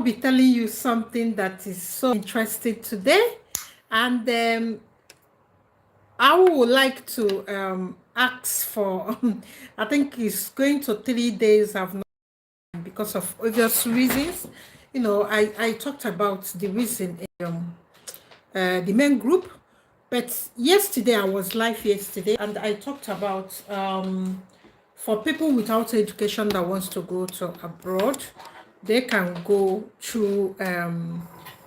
Be telling you something that is so interesting today, and I would like to ask for I think it's going to 3 days. I've not, because of obvious reasons. I talked about the reason in the main group, but yesterday I was live yesterday, and I talked about for people without education that wants to go to abroad, they can go through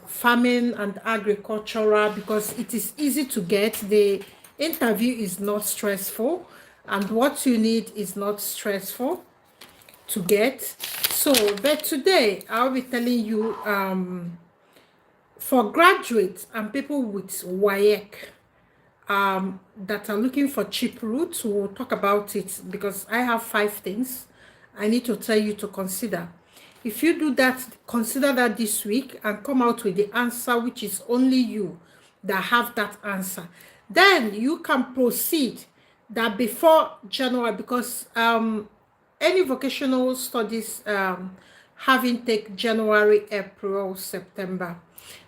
farming and agricultural, because it is easy to get. The interview is not stressful, and what you need is not stressful to get. So, but today I'll be telling you for graduates and people with WAEC that are looking for cheap routes. We'll talk about it because I have 5 things I need to tell you to consider. If you do that, consider that this week and come out with the answer, which is only you that have that answer. Then you can proceed that before January, because any vocational studies have intake January, April, September.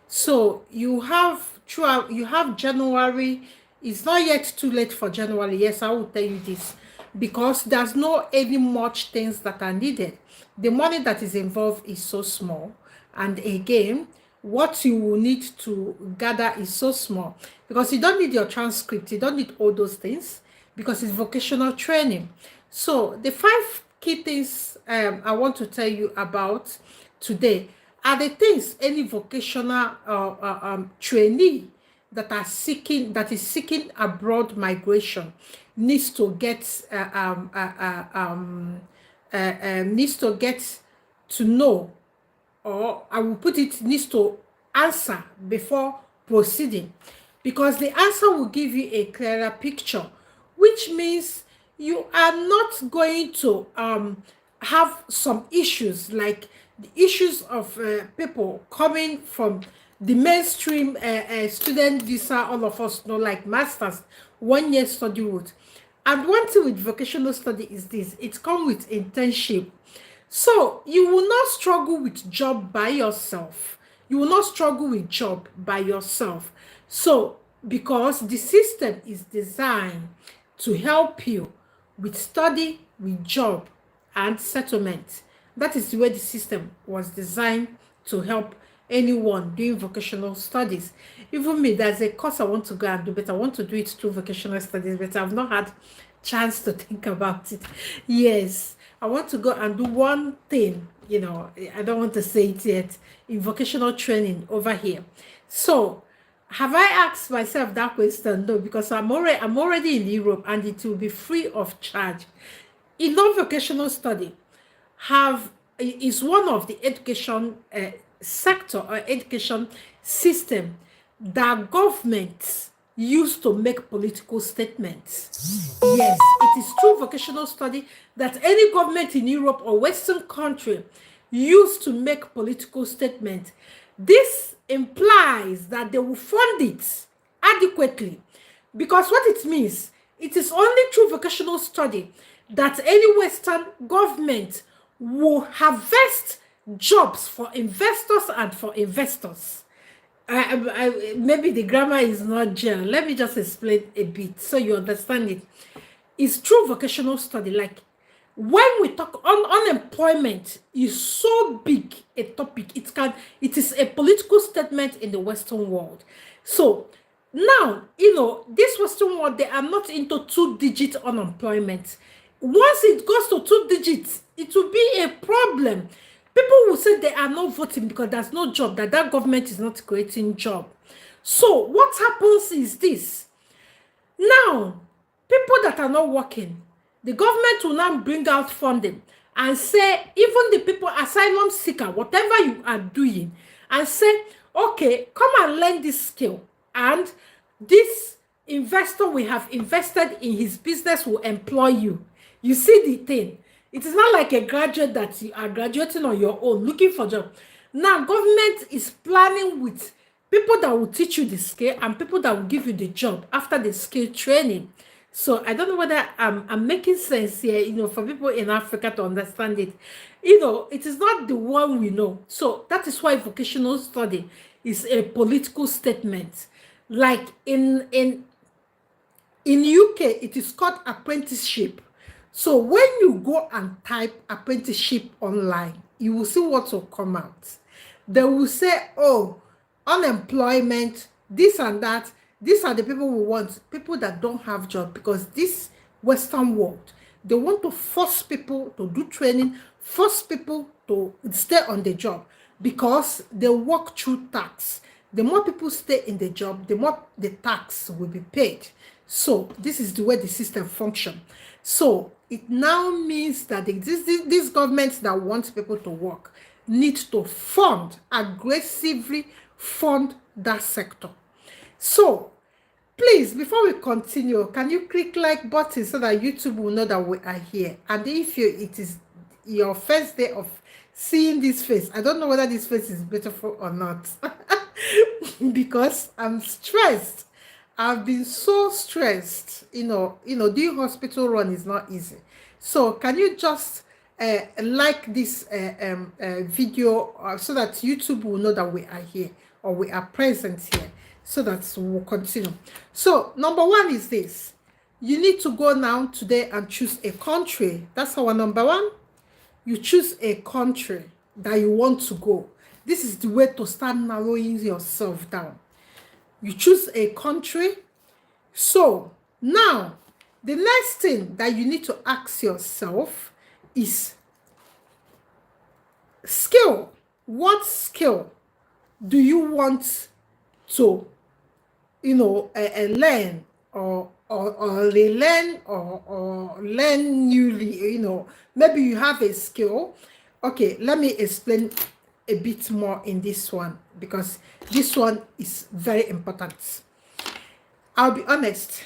So you have throughout, you have January. It's not yet too late for January. Yes, I will tell you this, because there's no any much things that are needed. The money that is involved is so small, and again, what you will need to gather is so small, because you don't need your transcript, you don't need all those things, because it's vocational training. So the 5 key things I want to tell you about today are the things any vocational trainee that is seeking abroad migration needs to get needs to get to know, or I will put it, needs to answer before proceeding, because the answer will give you a clearer picture, which means you are not going to have some issues like the issues of people coming from the mainstream student visa. All of us know, like masters, 1 year study route. And one thing with vocational study is this: it comes with internship. So you will not struggle with job by yourself. You will not struggle with job by yourself. So because the system is designed to help you with study, with job, and settlement. That is the way the system was designed to help anyone doing vocational studies. Even me, there's a course I want to go and do, but I want to do it through vocational studies, but I've not had chance to think about it. Yes, I want to go and do one thing, I don't want to say it yet, in vocational training over here. So have I asked myself that question? No, because I'm already in Europe, and it will be free of charge. In non-vocational study is one of the education sector or education system that governments use to make political statements. Yes, it is through vocational study that any government in Europe or Western country use to make political statements. This implies that they will fund it adequately, because what it means, it is only through vocational study that any Western government will harvest jobs for investors and for investors. Maybe the grammar is not general. Let me just explain a bit so you understand it. It's through vocational study. Like when we talk on unemployment is so big a topic, it is a political statement in the Western world. So now, this Western world, they are not into 2-digit unemployment. Once it goes to 2 digits, it will be a problem. People will say they are not voting because there's no job, that government is not creating job. So what happens is this: now, people that are not working, the government will now bring out funding and say, even the people, asylum seeker, whatever you are doing, and say, okay, come and learn this skill, and this investor we have invested in his business will employ you. You see the thing. It is not like a graduate that you are graduating on your own, looking for job. Now, government is planning with people that will teach you the skill and people that will give you the job after the skill training. So I don't know whether I'm making sense here, for people in Africa to understand it. It is not the one we know. So that is why vocational study is a political statement. Like in UK, it is called apprenticeship. So when you go and type apprenticeship online, you will see what will come out. They will say, oh, unemployment, this and that. These are the people we want, people that don't have job, because this Western world, they want to force people to do training, force people to stay on the job because they work through tax. The more people stay in the job, the more the tax will be paid. So this is the way the system functions. So it now means that these governments that want people to work need to aggressively fund that sector. So please, before we continue, can you click like button so that YouTube will know that we are here? And if it is your first day of seeing this face, I don't know whether this face is beautiful or not, because I'm stressed. I've been so stressed. Doing hospital run is not easy. So can you just like this video so that YouTube will know that we are here, or we are present here, so that we'll continue. So number one is this: you need to go now today and choose a country. That's our number one. You choose a country that you want to go. This is the way to start narrowing yourself down. You choose a country. So now the next thing that you need to ask yourself is skill. What skill do you want to learn or relearn or learn newly? Maybe you have a skill. Okay, let me explain a bit more in this one, because this one is very important. I'll be honest,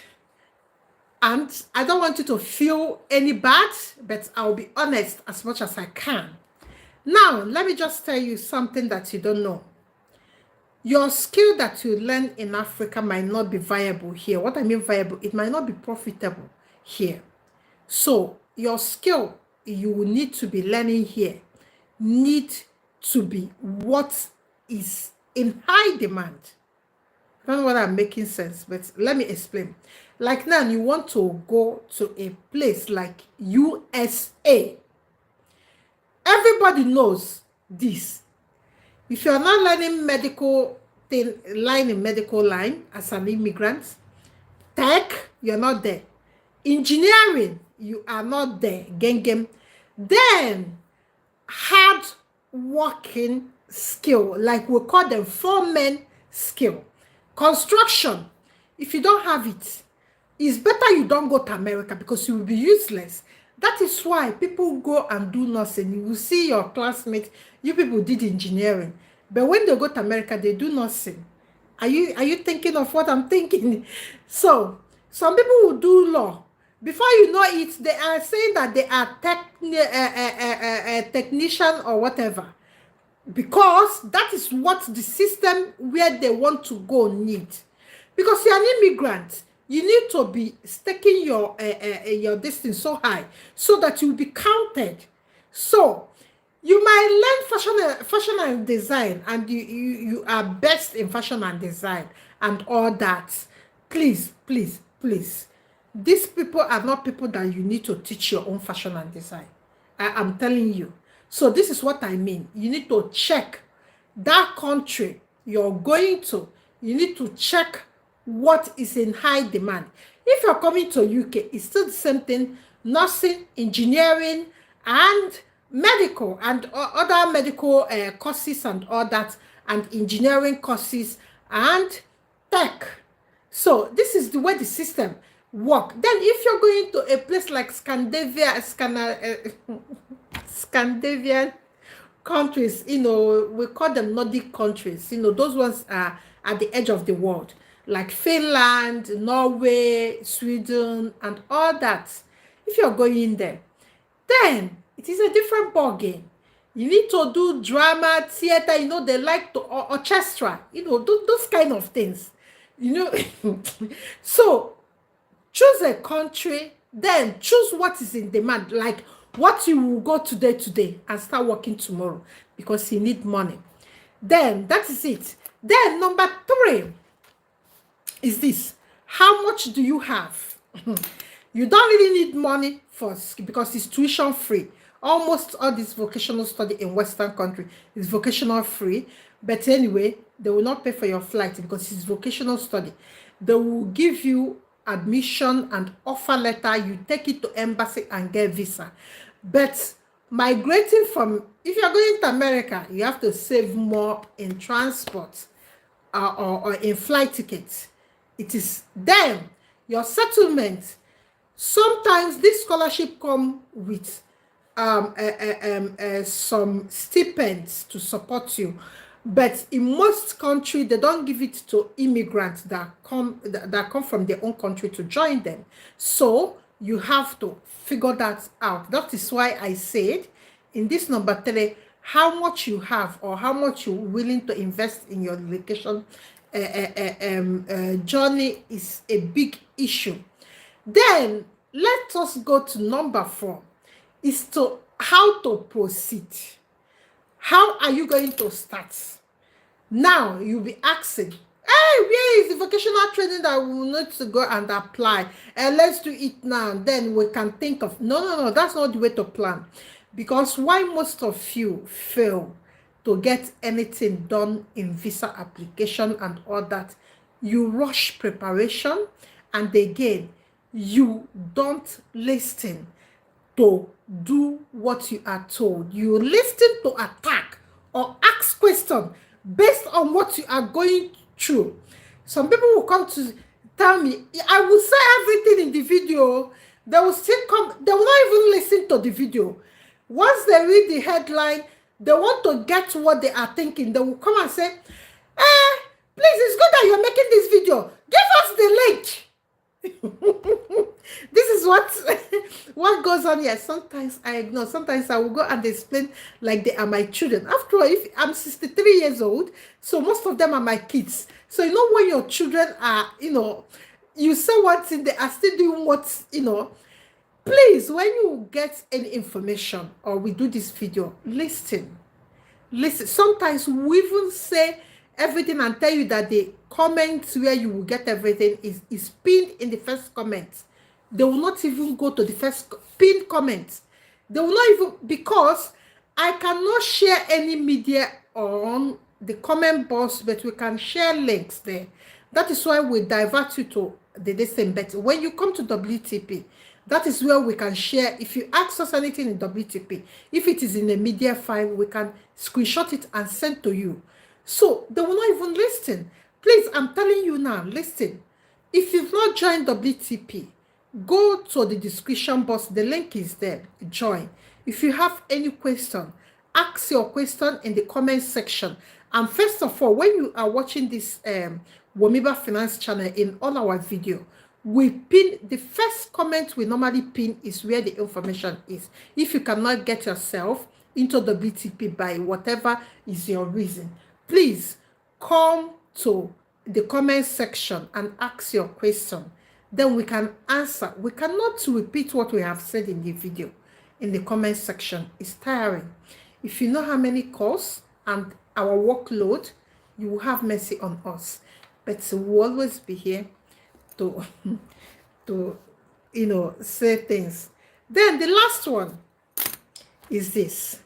and I don't want you to feel any bad, but I'll be honest as much as I can. Now, let me just tell you something that you don't know. Your skill that you learn in Africa might not be viable here. What I mean viable, it might not be profitable here. So your skill you will need to be learning here need to be what is in high demand. I don't know whether I'm making sense, but let me explain. Like now, you want to go to a place like USA. Everybody knows this. If you're not learning medical medical line as an immigrant, tech, you're not there. Engineering, you are not there. Then hard working skill, like we call them foreman skill. Construction, if you don't have it, it's better you don't go to America, because you will be useless. That is why people go and do nursing. You will see your classmates, you people did engineering, but when they go to America, they do nursing. Are you thinking of what I'm thinking? So some people will do law. Before you know it, they are saying that they are technician or whatever, because that is what the system where they want to go need. Because you're an immigrant, you need to be staking your distance so high so that you'll be counted. So you might learn fashion and design, and you are best in fashion and design and all that. Please, please, please. These people are not people that you need to teach your own fashion and design. I am telling you. So this is what I mean. You need to check that country you're going to. You need to check what is in high demand. If you're coming to UK, it's still the same thing: nursing, engineering, and medical, and other medical courses and all that, and engineering courses and tech. So this is the way the system works. Then if you're going to a place like Scandinavian countries, we call them Nordic countries, those ones are at the edge of the world, like Finland, Norway, Sweden, and all that. If you're going there, then it is a different ball game. You need to do drama, theater, they like to orchestra, those kind of things, So Choose a country, then choose what is in demand, like what you will go today and start working tomorrow because you need money. Then that is it. Then number 3 is this: how much do you have? You don't really need money for, because it's tuition free. Almost all this vocational study in Western country is vocational free. But anyway, they will not pay for your flight because it's vocational study. They will give you admission and offer letter. You take it to embassy and get visa. But migrating from, if you're going to America, you have to save more in transport or in flight tickets. It is then your settlement. Sometimes this scholarship come with some stipends to support you, but in most countries they don't give it to immigrants that come from their own country to join them. So you have to figure that out. That is why I said in this number 3, how much you have or how much you're willing to invest in your relocation journey is a big issue. Then let us go to number 4, is to how to proceed. How are you going to start? Now you'll be asking, hey, where is the vocational training that we will need to go and apply? And let's do it now. Then we can think of, no, that's not the way to plan. Because why most of you fail to get anything done in visa application and all that, you rush preparation, and again, you don't listen to do what you are told. You listen to attack or ask questions based on what you are going through. Some people will come to tell me, I will say everything in the video. They will still come, they will not even listen to the video. Once they read the headline, they want to get what they are thinking. They will come and say, please, it's good that you're making this video. Give us the link. This is what goes on here. Sometimes I ignore. Sometimes I will go and explain like they are my children. After all, if I'm 63 years old, so most of them are my kids. So you know, when your children are, you say one thing, they are still doing what, please, when you get any information or we do this video, listen. Sometimes we even say everything and tell you that the comments where you will get everything is pinned in the first comment. They will not even go to the first pinned comment. They will not even, because I cannot share any media on the comment box, but we can share links there. That is why we divert you to the same. But when you come to WTP, that is where we can share. If you ask us anything in WTP, if it is in a media file, we can screenshot it and send to you. So they will not even listen. Please, I'm telling you now, listen. If you've not joined WTP, go to the description box. The link is there. Join. If you have any question, ask your question in the comment section. And first of all, when you are watching this Womiba Finance channel, in all our video, we pin the first comment we normally pin is where the information is. If you cannot get yourself into WTP by whatever is your reason, please come to the comment section and ask your question. Then we can answer. We cannot repeat what we have said in the video in the comment section. It's tiring. If you know how many calls and our workload, you will have mercy on us. But we'll always be here to say things. Then the last one is this: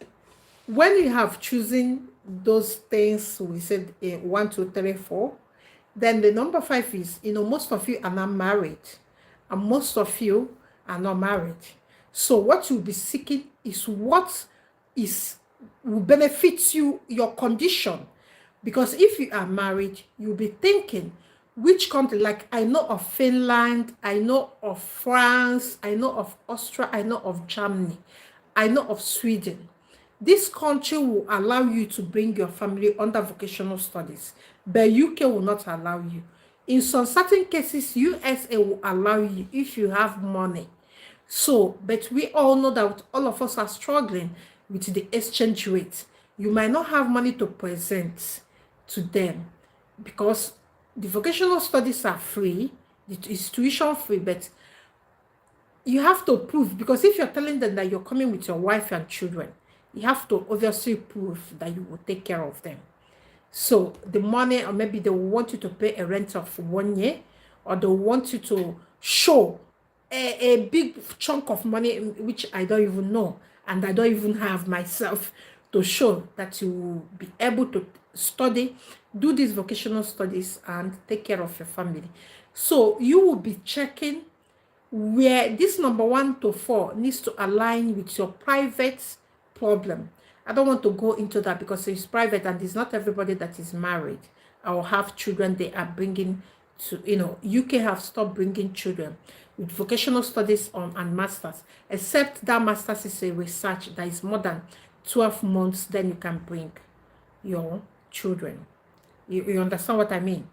when you have chosen those things we said, 1, 2, 3, 4, then the number 5 is, most of you are not married, and most of you are not married. So what you'll be seeking is what will benefit you, your condition. Because if you are married, you'll be thinking, which country? Like, I know of Finland, I know of France, I know of Austria, I know of Germany, I know of Sweden. This country will allow you to bring your family under vocational studies, but UK will not allow you. In some certain cases, USA will allow you if you have money. So, but we all know that all of us are struggling with the exchange rate. You might not have money to present to them because the vocational studies are free It is tuition free, but you have to prove, because if you're telling them that you're coming with your wife and children, you have to obviously prove that you will take care of them. So the money, or maybe they will want you to pay a rent of 1 year, or they want you to show a big chunk of money, which I don't even know, and I don't even have myself, to show that you will be able to study, do these vocational studies, and take care of your family. So you will be checking where this number 1 to 4 needs to align with your private problem. I don't want to go into that because it's private, and it's not everybody that is married or have children they are bringing to, UK have stopped bringing children with vocational studies on and masters, except that masters is a research that is more than 12 months, then you can bring your children. You understand what I mean?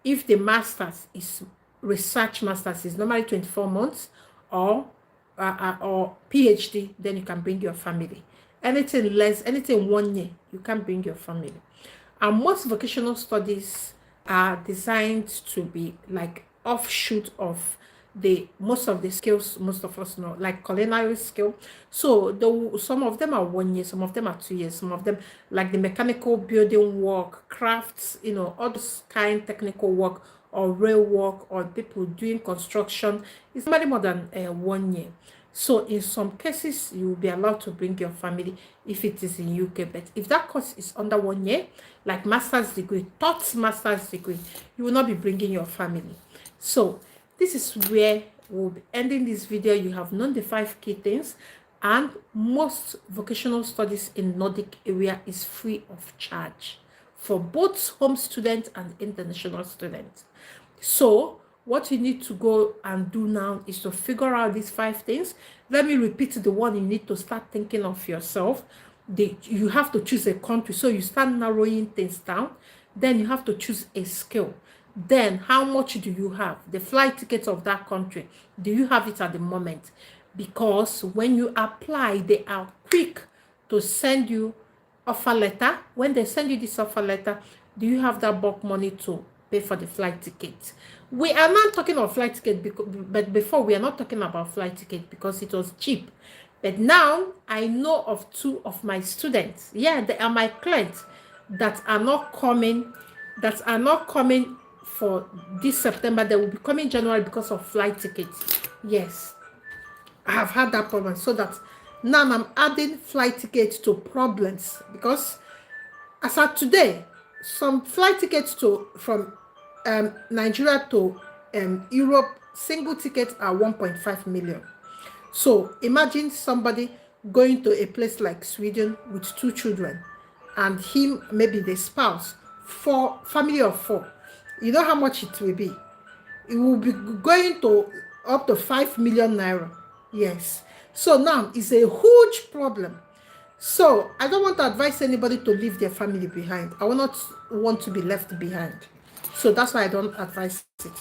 If the masters is research masters, is normally 24 months, or PhD, then you can bring your family. Anything less, anything 1 year, you can bring your family. And most vocational studies are designed to be like offshoot of most of the skills most of us know, like culinary skill. So some of them are 1 year, some of them are 2 years, some of them like the mechanical building work, crafts, all those kind technical work, or rail work, or people doing construction is normally more than 1 year. So in some cases, you will be allowed to bring your family if it is in UK. But if that course is under 1 year, like master's degree, taught master's degree, you will not be bringing your family. So this is where we'll be ending this video. You have known the 5 key things, and most vocational studies in Nordic area is free of charge for both home students and international students. So what you need to go and do now is to figure out these 5 things. Let me repeat the one you need to start thinking of yourself. You have to choose a country. So you start narrowing things down. Then you have to choose a skill. Then how much do you have? The flight tickets of that country. Do you have it at the moment? Because when you apply, they are quick to send you offer letter. When they send you this offer letter, do you have that bulk money to pay for the flight ticket? We are not talking of flight ticket, but before we are not talking about flight ticket because it was cheap. But now I know of 2 of my students. Yeah, they are my clients that are not coming for this September. They will be coming January because of flight tickets. Yes, I have had that problem. So that now I'm adding flight tickets to problems, because as of today, some flight tickets from Nigeria to Europe, single tickets are 1.5 million. So imagine somebody going to a place like Sweden with 2 children, and him, maybe the spouse, 4 family of 4. You know how much it will be? It will be going to up to 5 million naira. Yes. So now it's a huge problem. So I don't want to advise anybody to leave their family behind. I will not want to be left behind. So that's why I don't advise it.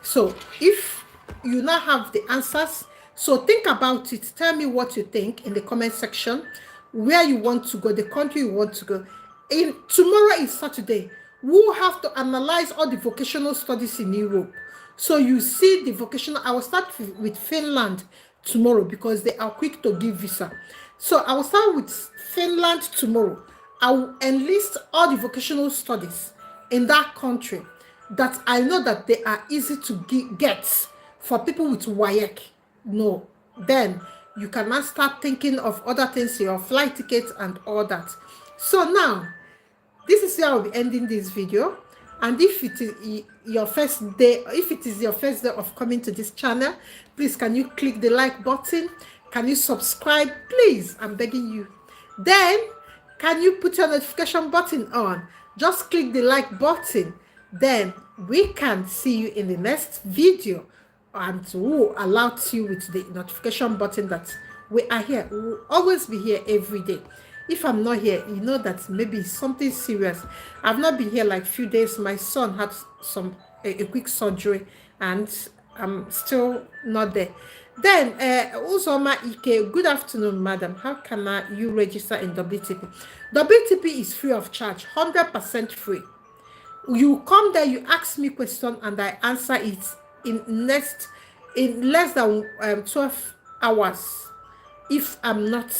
So if you now have the answers, so think about it. Tell me what you think in the comment section, where you want to go, the country you want to go. Tomorrow is Saturday. We'll have to analyze all the vocational studies in Europe. So you see the vocational, I will start with Finland tomorrow because they are quick to give visa. So I will start with Finland tomorrow. I will enlist all the vocational studies in that country that I know that they are easy to get for people with WAEC. No, then you can now start thinking of other things, your flight tickets and all that. So now, this is where I'll be ending this video. And if it is your first day, of coming to this channel, please can you click the like button? Can you subscribe? Please, I'm begging you. Then, can you put your notification button on? Just click the like button. Then we can see you in the next video, and we'll alert you with the notification button that we are here. We will always be here every day. If I'm not here, you know that maybe something serious. I've not been here like a few days. My son had a quick surgery, and I'm still not there. Then, Uzoma Ike, good afternoon, madam. How can you register in WTP? WTP is free of charge, 100% free. You come there, you ask me question, and I answer it in less than 12 hours if I'm not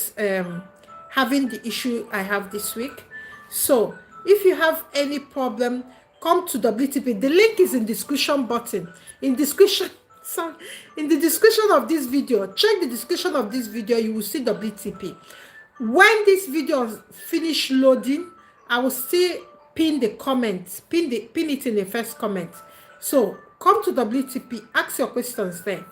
having the issue I have this week. So if you have any problem, come to WTP. The link is in description button. In description, sorry, in the description of this video. Check the description of this video. You will see WTP. When this video finish loading, I will still pin the comment, pin it in the first comment. So come to WTP, ask your questions there,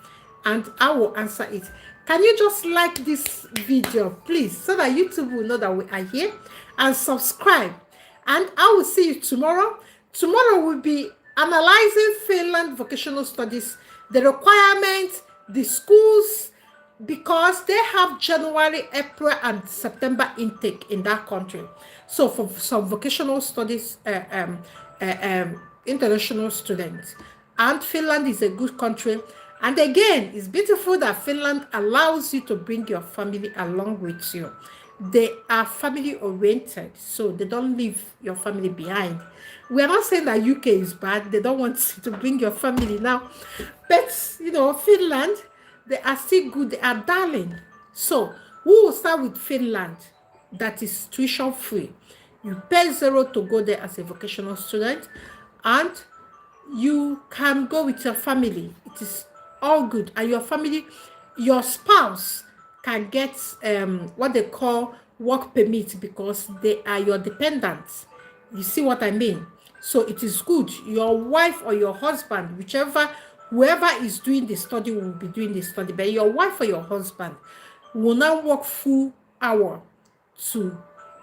and I will answer it. Can you just like this video, please, so that YouTube will know that we are here, and subscribe. And I will see you tomorrow. Tomorrow we'll be analyzing Finland vocational studies, the requirements, the schools, because they have January, April, and September intake in that country. So for some vocational studies, international students, and Finland is a good country. And again, it's beautiful that Finland allows you to bring your family along with you. They are family oriented, so they don't leave your family behind. We are not saying that UK is bad. They don't want to bring your family now, but Finland, they are still good. They are darling. So we will start with Finland. That is tuition free. You pay 0 to go there as a vocational student, and you can go with your family. It is all good. And your family, your spouse can get what they call work permit, because they are your dependents. You see what I mean? So it is good. Your wife or your husband, whoever is doing the study will be doing the study, but your wife or your husband will now work full hour to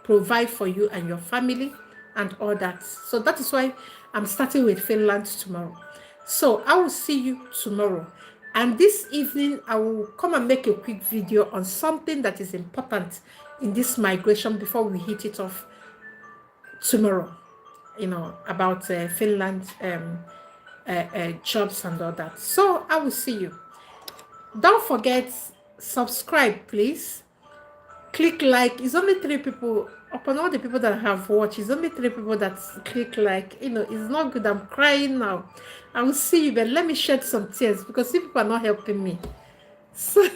provide for you and your family and all that. So that is why I'm starting with Finland tomorrow. So I will see you tomorrow. And this evening, I will come and make a quick video on something that is important in this migration before we hit it off tomorrow, about Finland jobs and all that. So I will see you. Don't forget, subscribe, please. Click like. It's only 3 people. Upon all the people that have watched, it's only 3 people that click like. It's not good. I'm crying now. I will see you, but let me shed some tears because people are not helping me. So